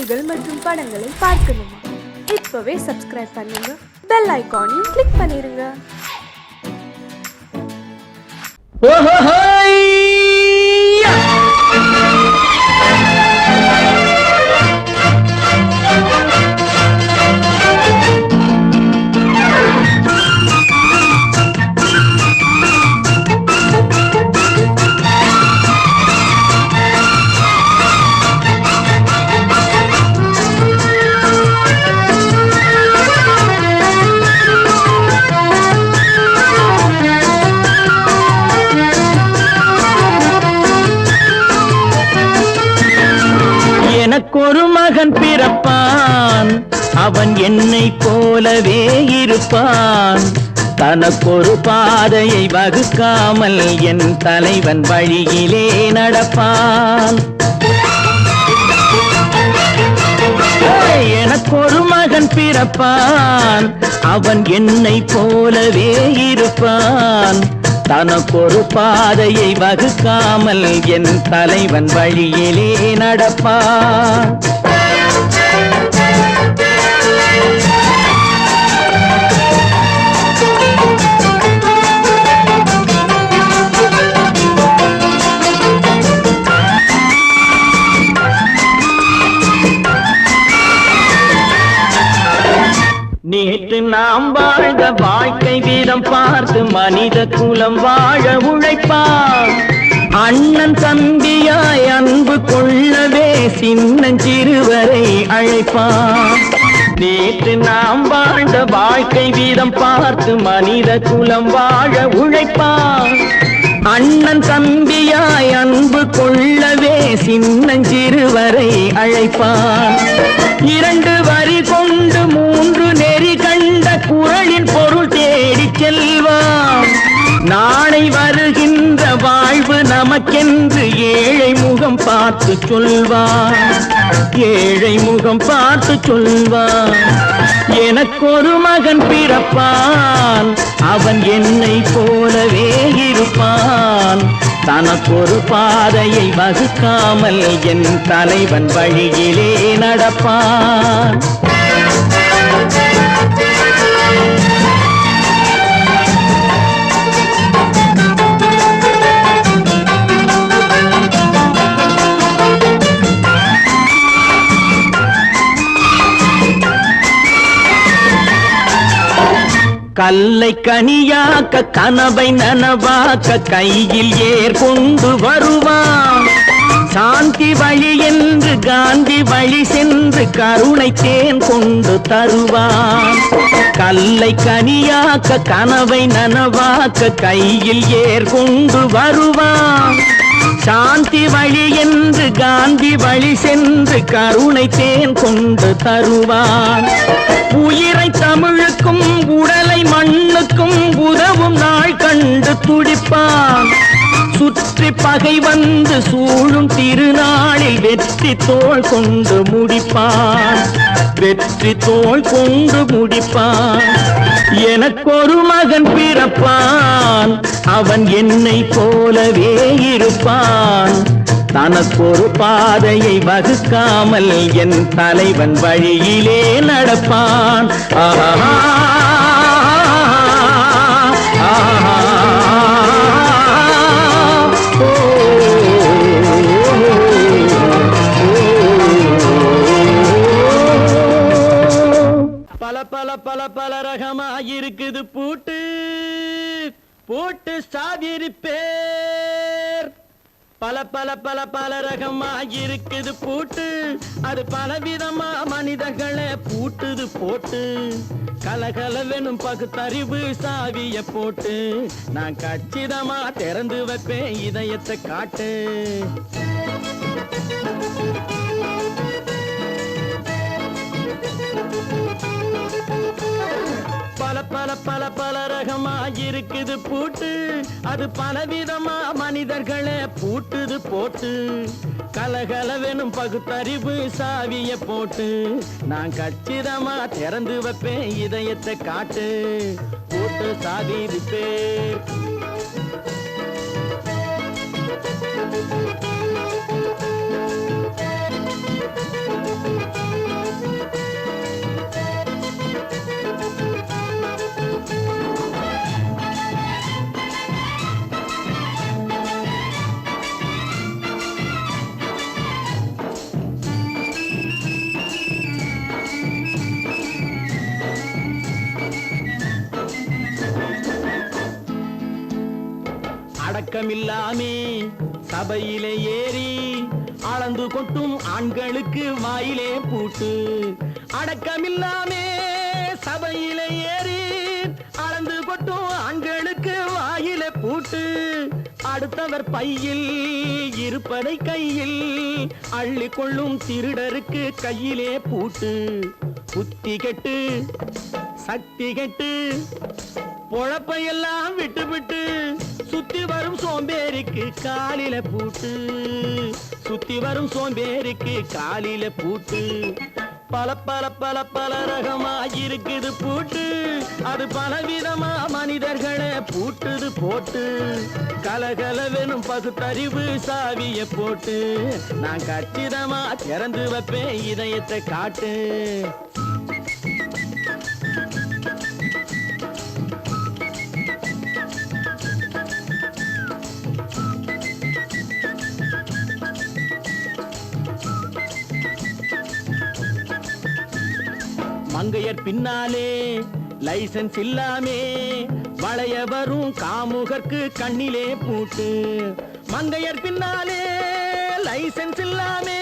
செய்திகள் மற்றும் படங்களை பார்க்கணுமா? இப்பவே சப்ஸ்கிரைப் பண்ணுங்க, பெல் ஐகானையும் கிளிக் பண்ணிருங்க. எனக்கொரு மகன் பிறப்பான், அவன் என்னை போலவே இருப்பான். தனக்கொரு பாதையை வகுக்காமல் என் தலைவன் வழியிலே நடப்பான். எனக்கொரு மகன் பிறப்பான், அவன் என்னை போலவே இருப்பான். தனக்கொரு பாதையை வகுக்காமல் என் தலைவன் வழியிலே நடப்பான். நேற்று நாம் வாழ்ந்த வாழ்க்கை வீதம் பார்த்து மனித குலம் வாழ உழைப்பான். அண்ணன் தம்பியாய் அன்பு கொள்ளவே சின்னஞ்சிறுவரை அழைப்பான். நேற்று நாம் வாழ்ந்த வாழ்க்கை வீதம் பார்த்து மனித குலம் வாழ உழைப்பான். அண்ணன் தம்பியாய் அன்பு கொள்ளவே சின்னஞ்சிறுவரை அழைப்பான். இரண்டு வரி கொண்டு மூன்று நெறி கண்ட குறளின் பொருள் தேடி செல்வான். நாளை வருகின்ற வாழ்வு நமக்கென்று ஏழை முகம் பார்த்து சொல்வான். ஏழை முகம் பார்த்து சொல்வான். எனக்கொரு மகன் பிறப்பான், அவன் என்னை போலவே இருப்பான். தனக்கொரு பாதையை வகுக்காமல் என் தலைவன் வழியிலே நடப்பான். கல்லை கனியாக்க கனவை நனவாக்க கையில் ஏற்கொண்டு வருவான். சாந்தி வழி என்று காந்தி வழி சென்று கருணை தேன் கொண்டு தருவான். கல்லை கனியாக்க கனவை நனவாக்க கையில் ஏற்கொண்டு வருவான். சாந்தி வழி என்று காந்தி வழி சென்று கருணை தேன் கொண்டு தருவான். உயிரை தமிழுக்கும் உடலை மண்ணுக்கும் உதவும் நாள் கண்டு துடிப்பான். சுற்றி பகை வந்து சூழும் திருநாளில் வெற்றி தோள் கொண்டு முடிப்பான். வெற்றி தோள் கொண்டு முடிப்பான். எனக்கொரு மகன் பிறப்பான், அவன் என்னை போலவே இருப்பான். தனக்கொரு பாதையை வகுக்காமல் என் தலைவன் வழியிலே நடப்பான். ஆஹா பல பல பல பல ரகமாயிருக்குது பூட்டு பூட்டு சாதிருப்பேர். பல பல பல பல ரகமாயிருக்குது பூட்டு, அது பலவிதமா மனிதர்களை பூட்டுது போட்டு. கலகலவெனும் பகுத்தறிவு சாவிய போட்டு நான் கச்சிதமா திறந்து வைப்பேன் இதயத்தை காட்டு. பல பல பல பல ரகமாயிருக்குது பூட்டு, அது பலவிதமா மனிதர்களை பூட்டுது போட்டு. கலகலவெனும் பகுத்தறிவு சாவிய போட்டு நான் கச்சிதமா திறந்து வைப்பேன் இதயத்தை காட்டு. போட்டு சாதிருப்பேன். அடக்கமில்லாமே சபையிலே ஏறி அளந்து கொட்டும் ஆண்களுக்கு வாயிலே பூட்டு. அடக்கமில்லாமே சபையிலே ஏறி அளந்து கொட்டும் ஆண்களுக்கு வாயிலே பூட்டு. அடுத்தவர் பையில் இருப்பதை கையில் அள்ளி கொள்ளும் திருடருக்கு கையிலே பூட்டு. புத்தி கெட்டு சக்தி கெட்டு பொழப்பையெல்லாம் விட்டு விட்டு சுத்தி வரும் சோம்பேறிக்கு காலில பூட்டு. சுத்தி வரும் சோம்பேறிக்கு காலில பூட்டு. பல பல பல பல ரகமா இருக்குது பூட்டு. அது பலவிதமா மனிதர்களை பூட்டுது போட்டு. கலகலவெனும் பகுத்தறிவு சாவிய போட்டு நான் கச்சிதமா திறந்து வைப்பேன் இதயத்தை காட்டு. மங்கையர் பின்னாலே லைசன்ஸ் இல்லாமே வளைய வரும் காமுகர்க்கு கண்ணிலே பூட்டு. மங்கையர் பின்னாலே லைசன்ஸ் இல்லாமே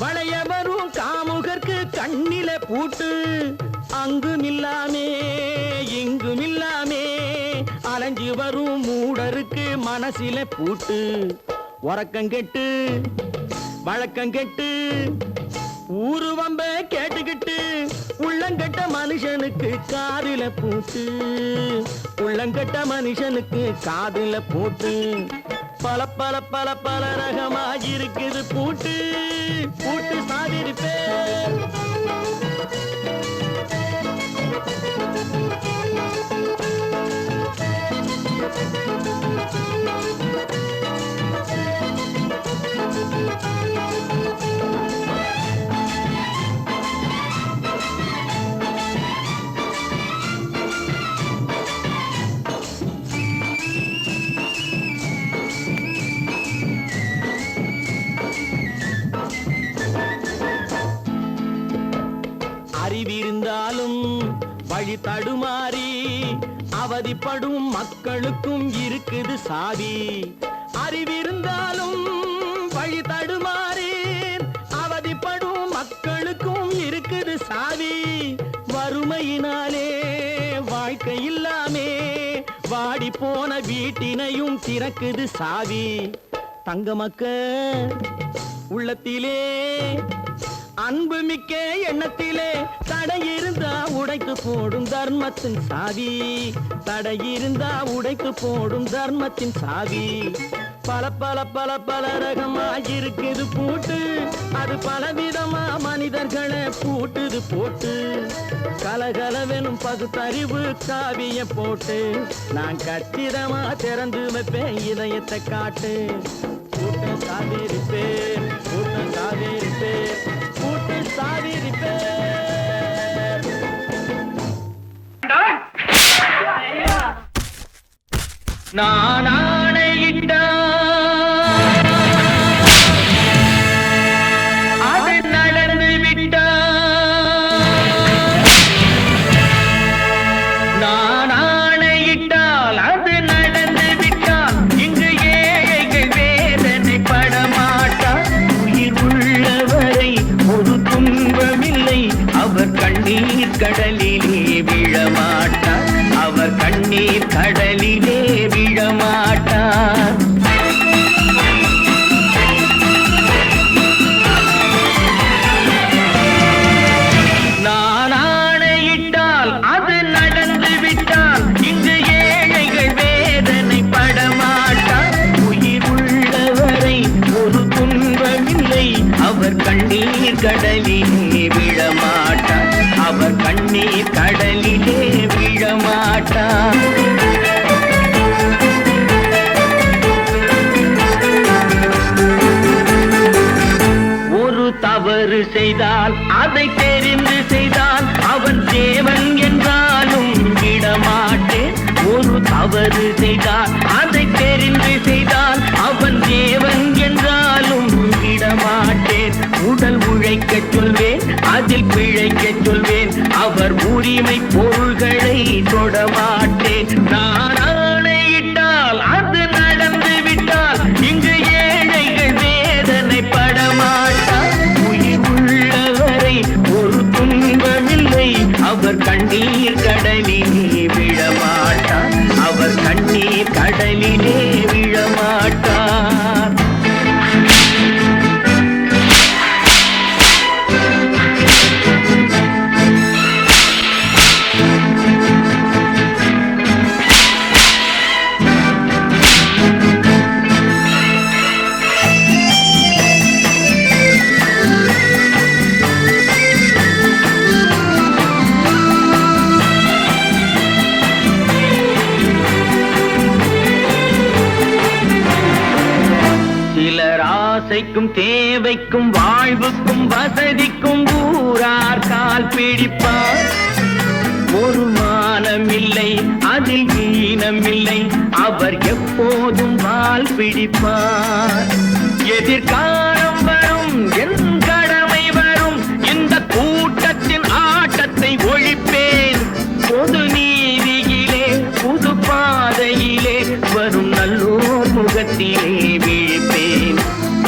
வளைய வரும் காமுகர்க்கு கண்ணிலே பூட்டு. அங்கும் இல்லாமே இங்கும் இல்லாமே அலைஞ்சு வரும் மூடருக்கு மனசில பூட்டு. உறக்கங்கெட்டு வழக்கங்கெட்டு ஊருவம்ப கேட்டுக்கிட்டு உள்ளங்கட்ட மனுஷனுக்கு காதில பூட்டு. உள்ளங்கட்ட மனுஷனுக்கு காதில பூட்டு. பல பல பல பல ரகமா இருக்குது பூட்டு. பூட்டு சாதிருப்பே அறிவிருந்தாலும் வழி தடுமாறி அவதிப்படும் மக்களுக்கும் இருக்குது சாவி. அறிவிருந்தாலும் வழி தடுமாறி அவதிப்படும் மக்களுக்கும் இருக்குது சாவி. வறுமையினாலே வாழ்க்கை இல்லாமே வாடி போன வீட்டினையும் திறக்குது சாவி. தங்க மக்க உள்ளத்திலே அன்பு மிக்க எண்ணத்திலே தடையிருந்தா உடைத்து போடும் தர்மத்தின் சாவி. தடையிருந்தா உடைத்து போடும் தர்மத்தின் சாவி. பல பல பல பல ரகமா இருக்குது பூட்டு. அது பலவிதமா மனிதர்களை பூட்டுது போட்டு. கலகலவெனும் பகுத்தறிவு காவிய போட்டு நான் கச்சிதமா திறந்து வைப்பேன் இதயத்தை காட்டு. கூட்டம் சாதிருப்பேன் கூட்டம் சாதிருப்பேன் கூட்டு சாதிருப்பேன். நான் ஆணையிட்ட அது நடந்து விட்ட. நான் ஆணையிட்டால் அது நடந்து விட்டால் இங்கு ஏழைகள் வேதனை படமாட்டார். உயிர் உள்ளவரை ஒரு துன்பமில்லை அவர் கண்ணீர் கடலிலே விழமாட்டார். அவர் கண்ணீர் கடலிலே விழமாட்டார். நான் ஆணையிட்டால் அது நடந்து விட்டால் இங்கு ஏழைகள் வேதனை படமாட்டார். உயிர் உள்ளவரை ஒரு துன்பமில்லை அவர் கண்ணீர் கடலிலே விழமாட்டார். அவர் கண்ணீர் கடலிலே விழமாட்டார். ஒரு தவறு செய்தால் அதை தெரிந்து செய்தால் அவன் தேவன் என்றாலும் விடமாட்டேன். ஒரு தவறு செய்தால் அதை தெரிந்து செய்தால் அவன் தேவன் என்றாலும் விடமாட்டேன். உடல் உழைக்கச் சொல்வேன் அதில் பிழைக்கச் சொல்வேன். அவர் உரிமை பொருள்களை தொடமாட்டேன். நான் ஆணையிட்டால் அது நடந்து தேவைக்கும் தேவைக்கும் வாழ்வுக்கும் வசதிக்கும் ஊரார் கால் பிடிப்பார். ஒரு மானமில்லை அதில் ஈனமில்லை, அவர் எப்போதும் வால் பிடிப்பார். எதிர்காலம் வரும் என் கடமை வரும், இந்த கூட்டத்தின் ஆட்டத்தை ஒழிப்பேன். பொது நீதியிலே புது பாதையிலே வரும் நல்லோர் முகத்திலே விழிப்பேன்.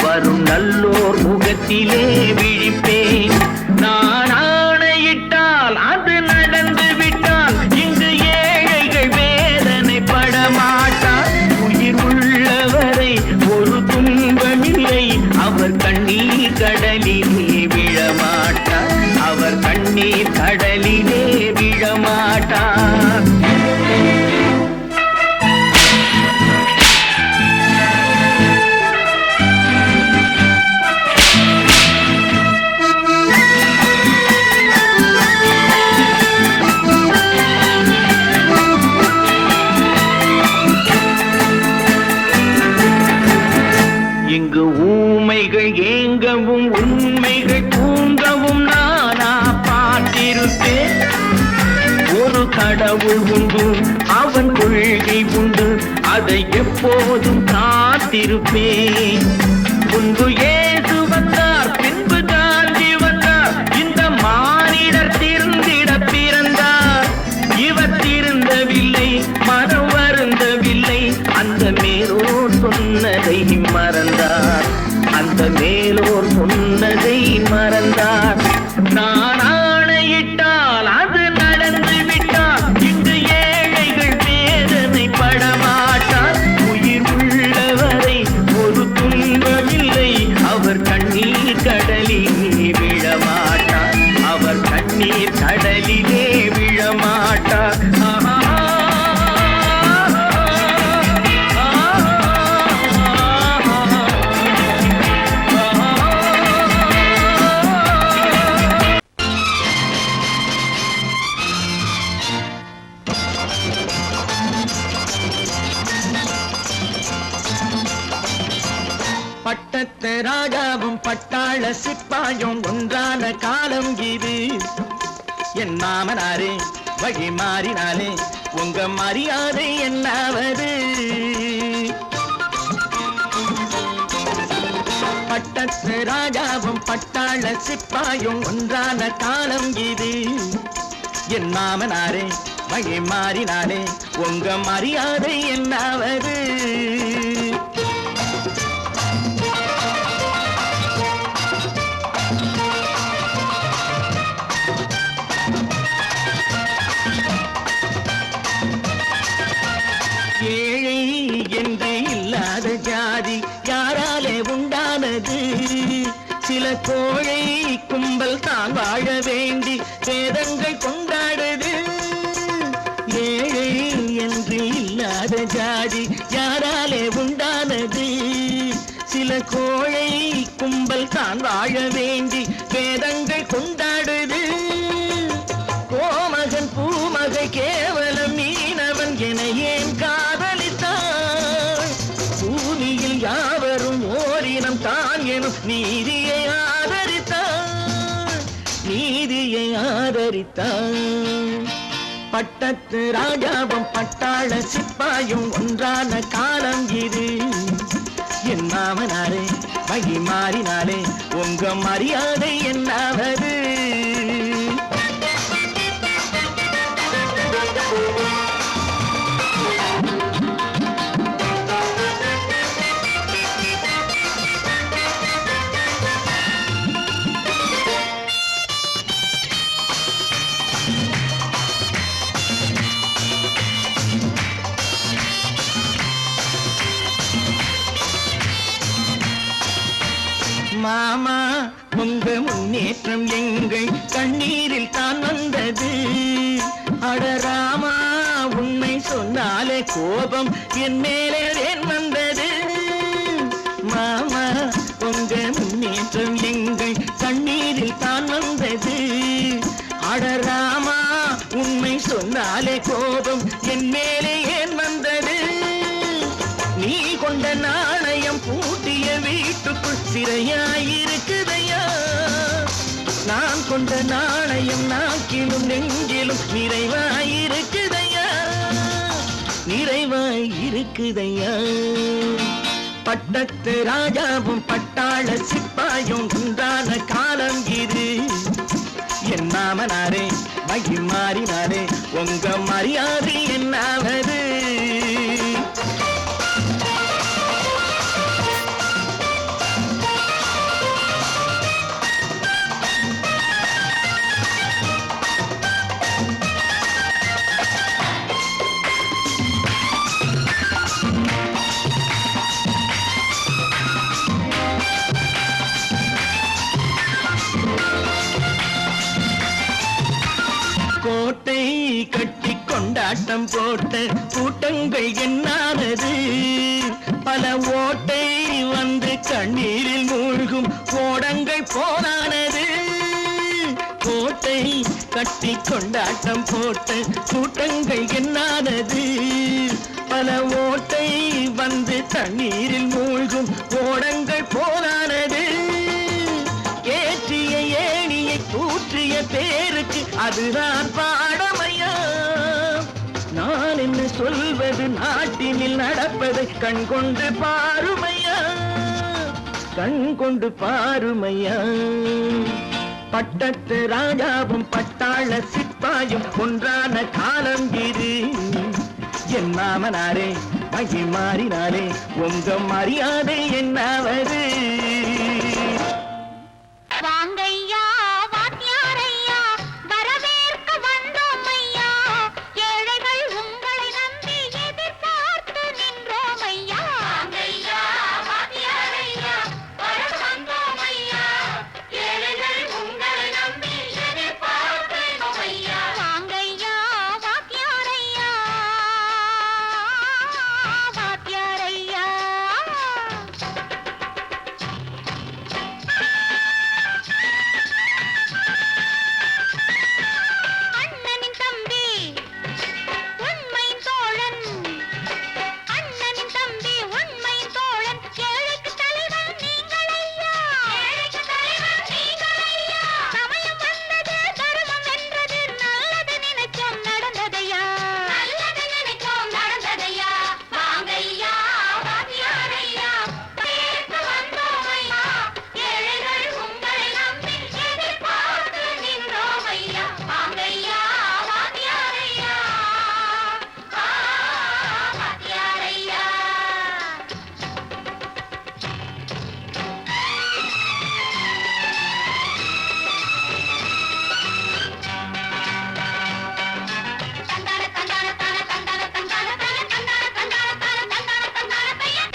வரும் நல்லோர் முகத்திலே விழிப்பேன். நான் ஆணையிட்டால் அது நடந்து விட்டால் இங்கு ஏழைகள் வேதனை படமாட்டார். உயிர் உள்ளவரை ஒரு துன்பமில்லை, அவர் கண்ணீர் கடலிலே விழமாட்டார். அவர் கண்ணீர் கடலிலே விழமாட்டார். இங்கு ஊமைகள் ஏங்கவும் உண்மைகள் தூங்கவும் நானா பார்த்திருப்பேன். ஒரு கடவுள் உண்டு, அவன் கொள்கை உண்டு, அதை எப்போதும் காத்திருப்பேன். முன்பு இயேசு வந்தார், பின்பு காந்தி வந்தார், இந்த மானிடர் திருந்திட பிறந்தார். இவர் திருந்தவில்லை, மனம் வருந்தவில்லை, அந்த மேலோர் சொன்னதை மறந்தார். அந்த மேலோர் சொன்னதை மறந்தார். நான் ஆணையிட்டால் அது நடந்து விட்டால் இங்கு ஏழைகள் வேதனை படமாட்டார். உயிர் உள்ளவரை ஒரு துன்பமில்லை, அவர் கண்ணீர் கடலிலே விழமாட்டார். அவர் கண்ணீர் கடலிலே விழமாட்டார். பட்டத்து ராஜாவும் பட்டாள சிப்பாயும் ஒன்றான காலம் இது. என் மாமனாரே வழி மாறினாலே உங்க மரியாதை என்னாவது? பட்டத்து ராஜாவும் பட்டாள சிப்பாயும் ஒன்றான காலம் இது. என் மாமனாரே வழி மாறினாலே உங்க மரியாதை என்னாவது? ஏழை என்று இல்லாத ஜாதி யாராலே உண்டானது? சில கோழை கும்பல் தான் வாழ வேண்டி வேதங்கள் கொண்டாடுது. ஏழை என்று இல்லாத ஜாதி யாராலே உண்டானது? சில கோழை கும்பல் தான் வாழ வேண்டி வேதங்கள் கொண்டாடுது. கோமகன் பூமகை கேவலம் மீனவன் என ஏன் காதலித்தான்? பூமியில் யாவரும் ஓரினம் தான் எனும் நீதியை ஆதரித்தான். நீதியை ஆதரித்தான். பட்டத்து ராஜாவும் பட்டாள சிப்பாயும் ஒன்றான காலம் இது. என் மாமனாரே வழி மாறினாலே உங்க மரியாதை என்னாவது? மாமா உங்க முன்னேற்றம் எங்கள் கண்ணீரில் தான் வந்தது. அடராமா உண்மை சொன்னாலே கோபம் என் மேலே ஏன் வந்தது? மாமா உங்க முன்னேற்றம் எங்கள் கண்ணீரில் தான் வந்தது. அடராமா உண்மை சொன்னாலே கோபம் என் மேலே ஏன் வந்தது? நீ கொண்ட நாணயம் பூட்டிய வீட்டுக்குள் சிறைய கொண்ட நாணயம் நாக்கிலும் நெஞ்சிலும் நிறைவாயிருக்குதையா, நிறைவாயிருக்குதையா. பட்டத்து ராஜாவும் பட்டாள சிப்பாயும் உண்டான காலம் இது. என் மாமனாரே மகிமாறினாரே உங்க மரியாதை என்னாவது? கோட்டை கட்டி கொண்டாட்டம் போட்ட கூட்டங்கள் என்னானது? பல ஓட்டை வந்து கண்ணீரில் மூழ்கும் கோடங்கள் போனானது. கோட்டை கட்டி கொண்டாட்டம் போட்ட கூட்டங்கள் என்னானது? பல ஓட்டை வந்து தண்ணீரில் மூழ்கும் கோடங்கள் போனானது. ஏற்றிய ஏணியை தூற்றிய பேருக்கு அதுதான் பாடமையா? நான் என்ன சொல்வது, நாட்டினில் நடப்பதை கண் கொண்டு பாருமையா, கண் கொண்டு பாருமையா. பட்டத்து ராஜாவும் பட்டாள சிப்பாயும் ஒன்றான காலம் இது. என் மாமனாரே மகிமாறினாரே உங்க மரியாதை என்னாவது? வாங்கையா வாத்தியாரையா வரவேற்க வந்தோம் ஐயா, ஏழைகள் உங்களை நம்பி எதிர்பார்த்து நின்றோம் ஐயா. வாங்கையா வாத்தியாரையா வர வந்தோம் ஐயா, ஏழைகள் உங்களை நம்பி எதிர்பார்த்து நின்றோம் ஐயா. வாங்கையா வாத்தியாரையா வாத்தியாரையா. அண்ணனின் தம்பி உண்மையின் தோழன், அண்ணனின் தம்பி உண்மையின் தோழன், ஏழைக்கு தலைவன் நீங்கள் ஐயா, ஏழைக்கு தலைவன் நீங்கள் ஐயா. சமயம் வந்தது தர்மம் வென்றது, நல்லது நினைச்சோம் நடந்ததையா, நல்லது நினைச்சோம் நடந்ததையா. வாங்கையா வாத்தியாரையா கேட்க வந்தோம் ஐயா, ஏழைகள் உங்களை நம்பி எதிர்பார்த்து நின்றோம் ஐயா. வாங்கையா வாத்தியாரையா வாத்தியாரையா. தந்தான தந்தான தான தந்தான தந்தான தான தந்தான தந்தான தான தந்தான தந்தான தையா.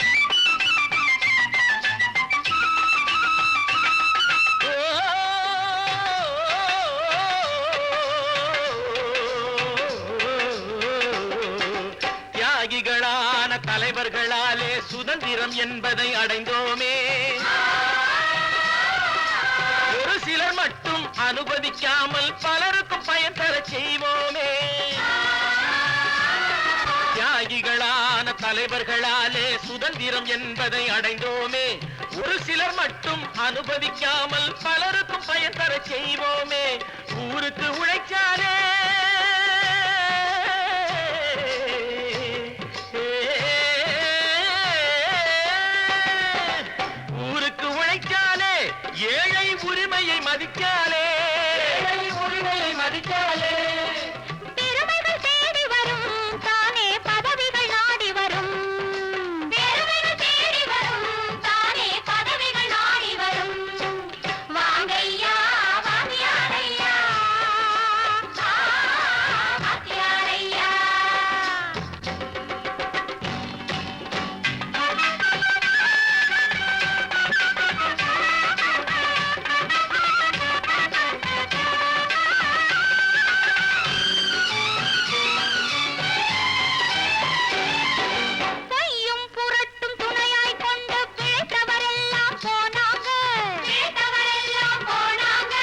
தியாகிகளான தலைவர்களாலே சுதந்திரம் என்பதை அடைந்தோமே, ஒரு சிலர் மட்டும் அனுமதிக்காமல் பலருக்கும் பயன் தர செய்வோமே. தியாகிகளான தலைவர்களாலே சுதந்திரம் என்பதை அடைந்தோமே, ஒரு சிலர் மட்டும் அனுமதிக்காமல் பலருக்கும் பயன் தர செய்வோமே. ஊருக்கு உழைச்சாலே ஊருக்கு உழைச்சாலே ஏழை உரிமையை மதிக்காலே, ஏழை உரிமையை மதிக்காலே. பெருமைகள் தேடி வரும் தானே பதவிகள் நாடி வரும், பெருமைகள் தேடி வரும் தானே பதவிகள் நாடி வரும். வாங்கையா வாத்தியாரையா வாத்தியாரையா. பொய்யும் புரட்டும் துணையாய் கொண்டு பிழைத்தவரெல்லாம் போனாங்க, பிழைத்தவரெல்லாம் போனாங்க.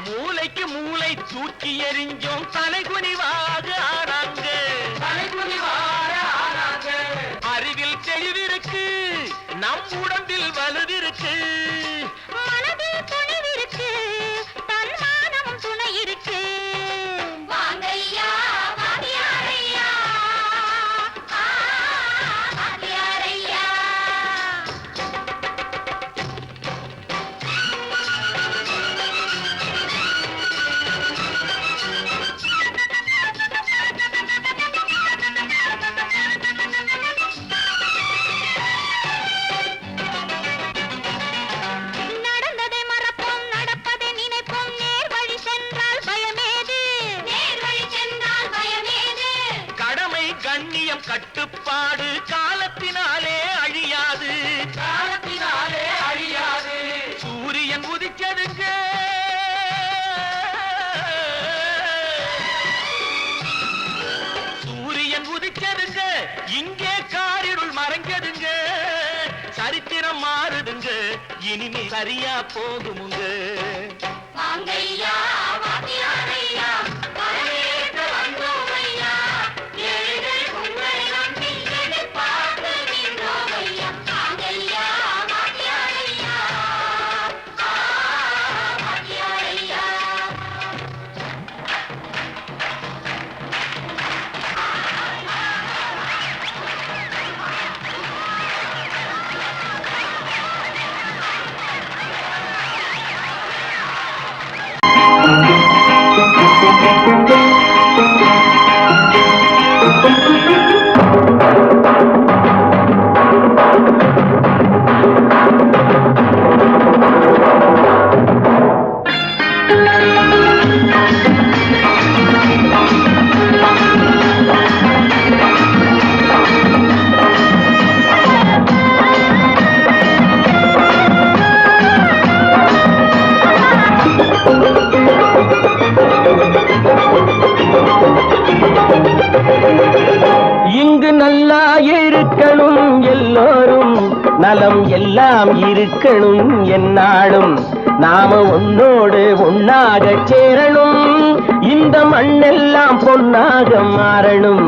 மூளைக்கு மூளை தூக்கி எறிஞ்சோம் தலைகுனிவாக ஆனாங்க, தலைகுனிவாக ஆனாங்க. அறிவில் தெளிவிருக்கு, நம் உடம்பில் வலுவிருக்கு, மனதில் துணிவிருக்கு, தன்மானம் எல்லாம் கட்டுப்பாடு காலத்தினாலே அழியாது, காலத்தினாலே அழியாது. சூரியன் உதிச்சதுங்க, சூரியன் உதிச்சதுங்க, இங்கே காரிருள் மறைஞ்சதுங்க. சரித்திரம் மாறுதுங்க, இனிமே சரியா போகுமுங்க. வாங்கையா வாத்தியாரையா வரவேற்க வந்தோமையா, ஏழைகள் உங்களை நம்பி எதிர்பார்த்து நின்றோமையா. வாங்கையா வாத்தியாரையா வாத்தியாரையா. இங்கு நல்லா இருக்கணும் எல்லோரும், நலம் எல்லாம் இருக்கணும் என்னாலும். நாம ஒன்னோடு ஒன்னாக சேரணும், இந்த மண்ணெல்லாம் பொன்னாக மாறணும்.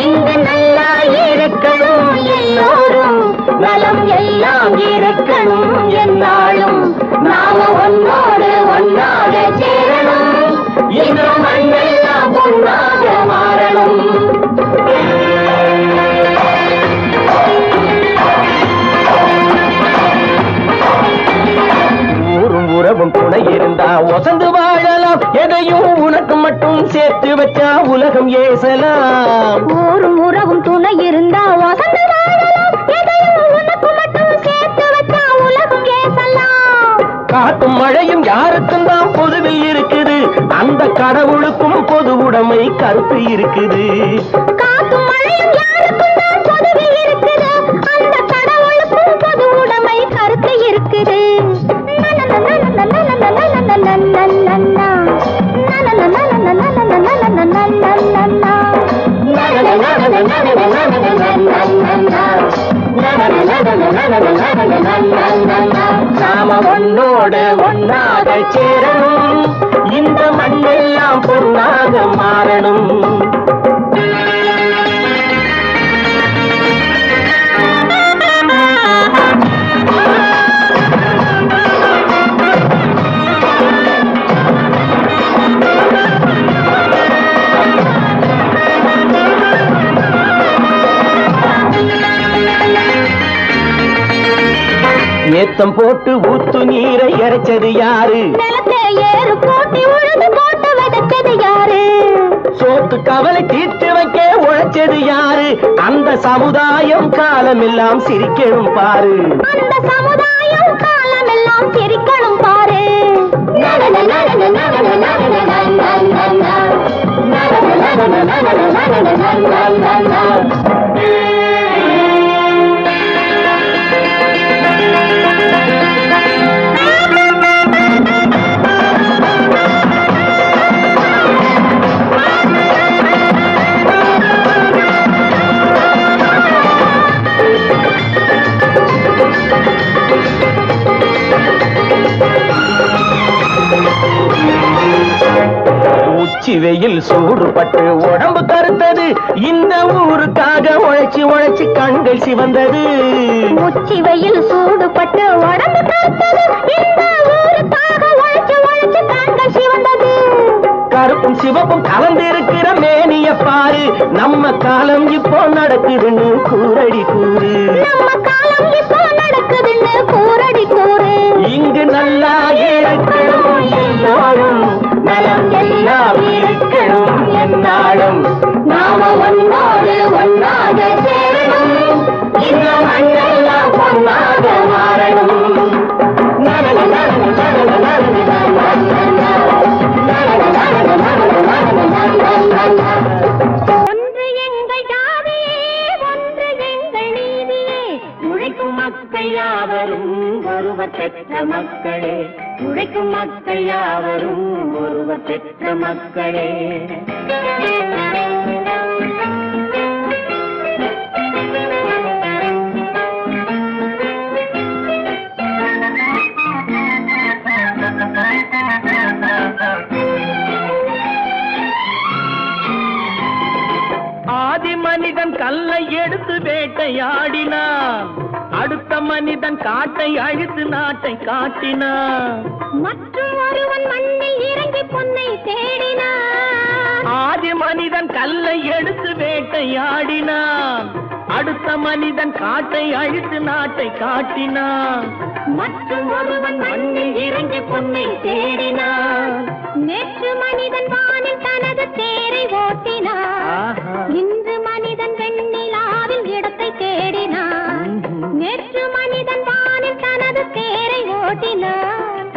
இங்கு நல்லா இருக்கணும் எல்லோரும், நலம் எல்லாம் இருக்கணும் என்னாலும். நாம ஒன்னோடு ஒன்னாக சேரணும், இந்த மண்ணெல்லாம் பொன்னாக மாறணும். ஊரும் உறவும் துணை இருந்தா ஒசந்து வாழலாம், எதையும் உனக்கு மட்டும் சேர்த்து வச்சா உலகம் ஏசலாம். ஊரும் உறவும் துணை இருந்தா வசந்து வாழலாம், எதையும் உனக்கு மட்டும் சேர்த்து வச்சா உலகம் ஏசலாம். காட்டும் மழையும் யாருக்கும் தான் பொதுவில் இருக்குது, அந்த கடவுளுக்கும் பொது உடைமை கருத்து இருக்குது. காத்தும் மழையும் யாருக்கும் தான் பொதுவில் இருக்குது, அந்த கடவுளுக்கும் பொது உடைமை கருத்து இருக்குது. நாம ஒன்னோடு ஒன்னாக சேரணும், இந்த மண்ணெல்லாம் பொன்னாக மாறணும். ஏத்தம் போட்டு ஊத்து நீரை இறைச்சது யாரு, நிலத்தை ஏறு போட்டி உழுது போட்டு விதைச்சது யாரு, சோத்து கவலை தீர்த்து வைக்க உழைச்சது யாரு, அந்த சமுதாயம் காலமெல்லாம் சிரிக்கணும் பாரு. அந்த சமுதாயம் காலமெல்லாம் சிரிக்கணும் பாரு. உச்சி வெயில் சூடுபட்டு உடம்பு கருத்தது, இந்த ஊருக்காக உழைச்சி உழைச்சி கண்கள் சிவந்தது. உச்சி வெயில் சூடுபட்டு உடம்பு கருத்தது, இந்த ஊருக்காக உழைச்சு உழைச்சு கண்கள் சிவந்தது. கருப்பும் சிவப்பும் கலந்திருக்கிற மேனிய பாரு, நம்ம காலம் இப்போ நடக்குதுன்னு கூரடி கூறு. நம்ம காலம் இப்போ நடக்குதுன்னு கூரடி கூறு. இங்கு நல்லா இருக்கணும் எல்லோரும், நலம் எல்லாம் இருக்கணும் என்னாலும். நாம ஒன்னோடு ஒன்னாக சேரணும், இந்த மண்ணெல்லாம் பொன்னாக மாறணும். ஒன்று எங்கள் ஜாதியே ஒருவர் பெற்ற மக்களே, உழைக்கும் மக்கள் யாவரும் ஒருவர் பெற்ற மக்களே. ஆதி மனிதன் கல்லை எடுத்து வேட்டையாடினான், அடுத்த மனிதன் காட்டை அழித்து நாட்டை காட்டினான். மற்றும் ஒருவன் மண்ணில் இறங்கி பொன்னை தேடினான். ஆதி மனிதன் கல்லை எடுத்து வேட்டையாடினான், அடுத்த மனிதன் காட்டை அழித்து நாட்டை காட்டினான். மற்றும் ஒருவன் மண்ணில் இறங்கி பொன்னை தேடினான். நேற்று மனிதன் வானில் தனது தேரை ஓட்டினான், இன்று மனிதன் வெண்ணிலாவில் இடத்தை தேடினான். நேற்று மனிதன் வானில் தனது தேரை ஓட்டினான்,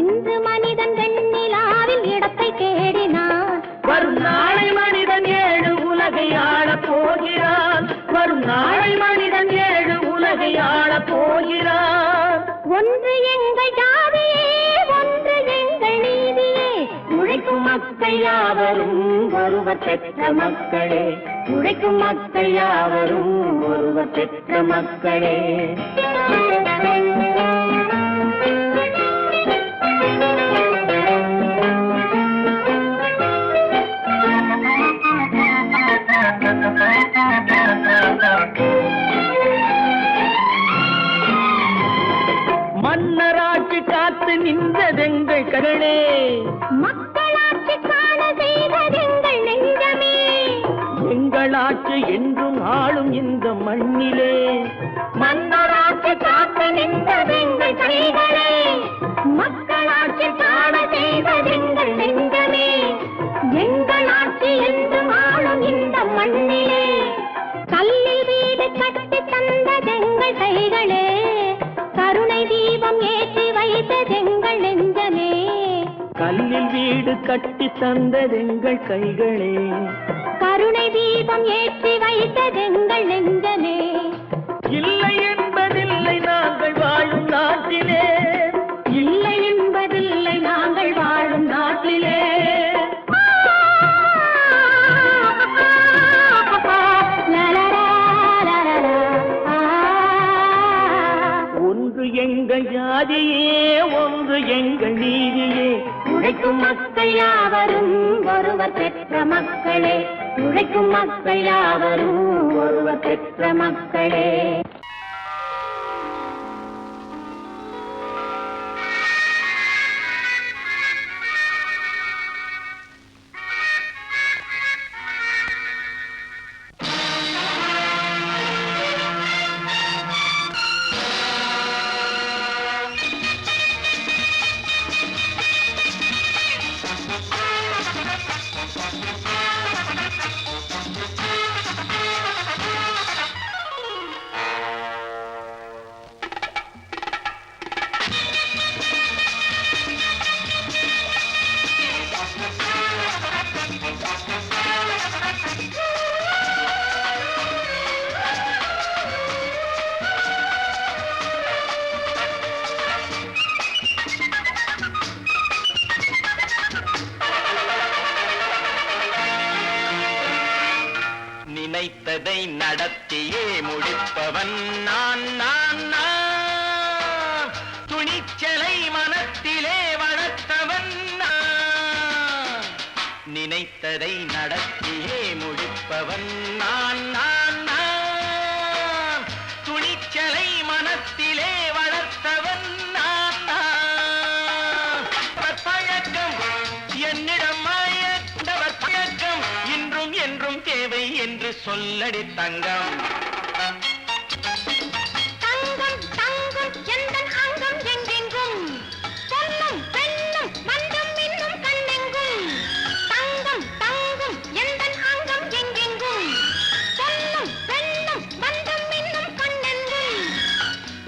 இன்று மனிதன் வெண்ணிலாவில் இடத்தை தேடினான். வரும் நாளை மனிதன் 7 உலகை ஆளப் போகிறான், வரும் நாளை மனிதன் 7 உலகை ஆளப் போகிறான். ஒன்று எங்கள் ஜாதியே, ஒன்று எங்கள் நீதியே, உழைக்கும் மக்கள் யாவரும் ஒருவர் பெற்ற மக்களே, உழைக்கும் மக்கள் யாவரும் ஒருவர் பெற்ற மக்களே. மன்னராட்சி காத்து நின்றதெங்கள் கருணே, மக்களாட்சி காண செய்வதெங்கள் நெஞ்சமே, எங்களாட்சி என்றும் ஆளும் இந்த மண்ணிலே. மன்னராட்சி காத்து நின்றதெங்கள் கைகளே, மக்களாட்சி காண செய்வதெங்கள் நெஞ்சமே, எங்களாட்சி என்றும் ஆளும் இந்த மண்ணிலே. கல்லில் வீடு கட்டி தந்ததெங்கள் கைகளே, கருணை தீபம் ஏற்றி வைத்ததெங்கள் நெஞ்சமே. கல்லில் வீடு கட்டி தந்ததெங்கள் கைகளே, கருணை தீபம் ஏற்றி வைத்ததெங்கள் நெஞ்சமே. இல்லை என்பதில்லை நாங்கள் வாழும் நாட்டிலே, இல்லை என்பதில்லை நாங்கள் வாழும் நாட்டிலே. ஒன்று எங்கள் ஜாதியே, ஒன்று எங்கள் நீதியே, உழைக்கும் மக்கள் யாவரும் ஒருவர் பெற்ற மக்களே, உழைக்கும் மக்கள் யாவரும் ஒருவர் பெற்ற மக்களே. நினைத்ததை நடத்தியே முடிப்பவன் நான் நான் நான், துணிச்சலை மனத்திலே வளர்த்தவன் நான். நினைத்ததை நடத்தியே முடிப்பவன் நான் நான் நான், துணிச்சலை மனத்திலே வளர்த்தவன் நான் நான். பழக்கம் என்னிடம் மாயவர் பழக்கம் இன்றும் என்றும் தேவை என்று சொல்லடி தங்கம். தங்கம் தங்கம் எந்தன் அங்கம் எங்கெங்கும், பொன்னும் பெண்ணும் மண்ணும் இன்னும் கண்ணெங்கும். தங்கம் தங்கம் எந்தன் அங்கம் எங்கெங்கும், பொன்னும் பெண்ணும் மண்ணும் இன்னும் கண்ணெங்கும்.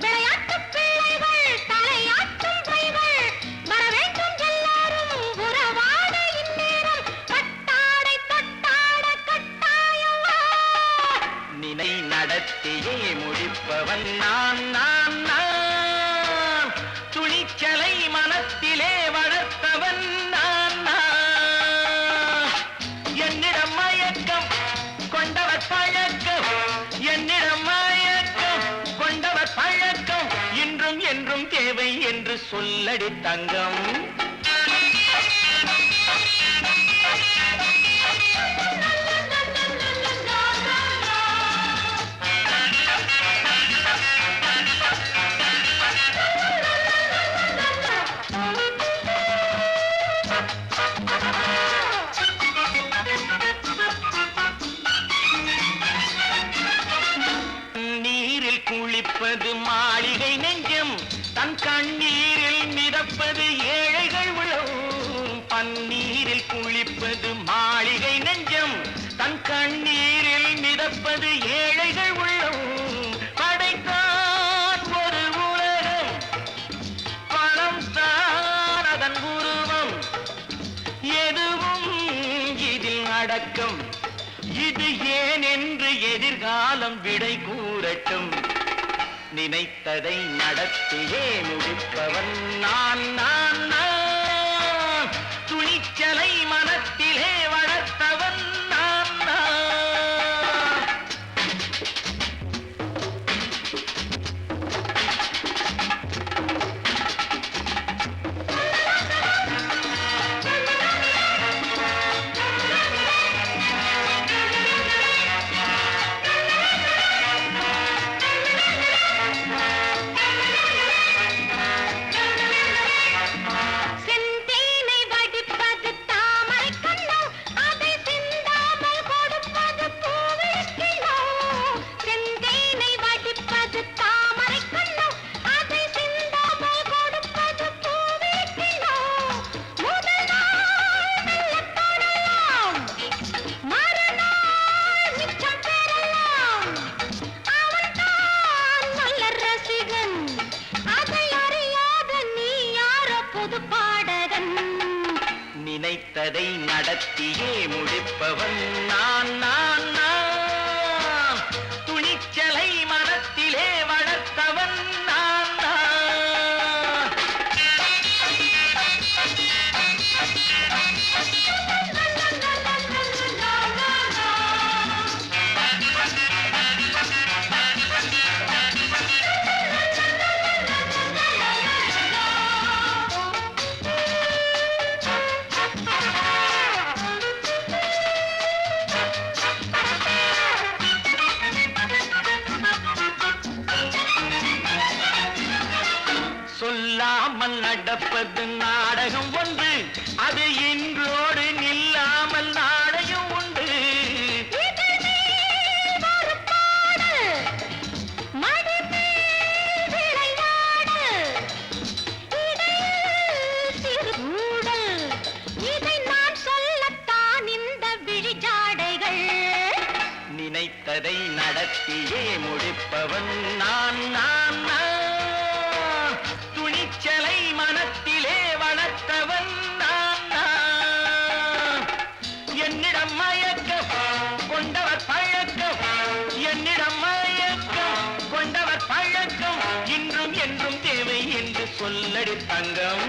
விளையாட்டு பிள்ளைகள் தலையாட்டும் பைகள், வர வேண்டும் எல்லாரும் உறவாட இந்நேரம். கட்டாடை தொட்டாட கட்டாயம் வா. நினை நட சொல்லடி தங்கம். நீரில் குளிப்பது மாளிகை நெஞ்சம், தன் கண்ணீரில் மிதப்பது ஏழைகள் உளம். பன்னீரில் குளிப்பது மாளிகை நெஞ்சம், தன் கண்ணீரில் மிதப்பது ஏழைகள் உள்ளம். படைத்தான் ஒரு உலகம், பணம் தான் அதன் உருவம். எதுவும் இதில் அடக்கம், இது ஏன் என்று எதிர்காலம் விடை கூறட்டும். நினைத்ததை நடத்தியே முடிப்பவன் நான் நான் நான். துணிச்சலை மனத்திலே வளர்த்தவன் நான் நான். செந்தேனை வடிப்பது தாமரை கண்ணோ, அதை சிந்தாமல் கொடுப்பது பூவிழிக்கிழோ. செந்தேனை வடிப்பது தாமரை கண்ணோ, அதை சிந்தாமல் கொடுப்பது பூவிழிக்கிழோ. முதல் நாள் மெல்லத் தொடலாம், மறுநாள் மிச்சம் பெறலாம். அவன்தான் மலர் ரசிகன், அதை அறியாத நீ யாரோ புது பாடகன். நினைத்ததை நடத்தியே முடிப்பவன் நான் நான் நான். துணிச்சலை மனத்திலே வளர்த்தவன் நான் நான். சொல்லாமல் நடப்பது நாடகம் ஒன்று, அது இன்றோடு நில்லாமல் நாடையும் உண்டு. இதழ் மேல் ஒரு பாடு, மடி மேல் விளையாடு, இடையில் சிறு ஊடல், இதை நான் சொல்லத்தான் இந்த விழிஜாடைகள். நினைத்ததை நடத்தியே முடிப்பவன் நான் நான் நான். துணிச்சலை மனத்திலே வளர்த்தவன் நான் நான். என்னிடம் மயக்கம் கொண்டவர் பழக்கம், என்னிடம் மயக்கம் கொண்டவர் பழக்கம். இன்றும் என்றும் தேவை என்று சொல்லடி தங்கம்.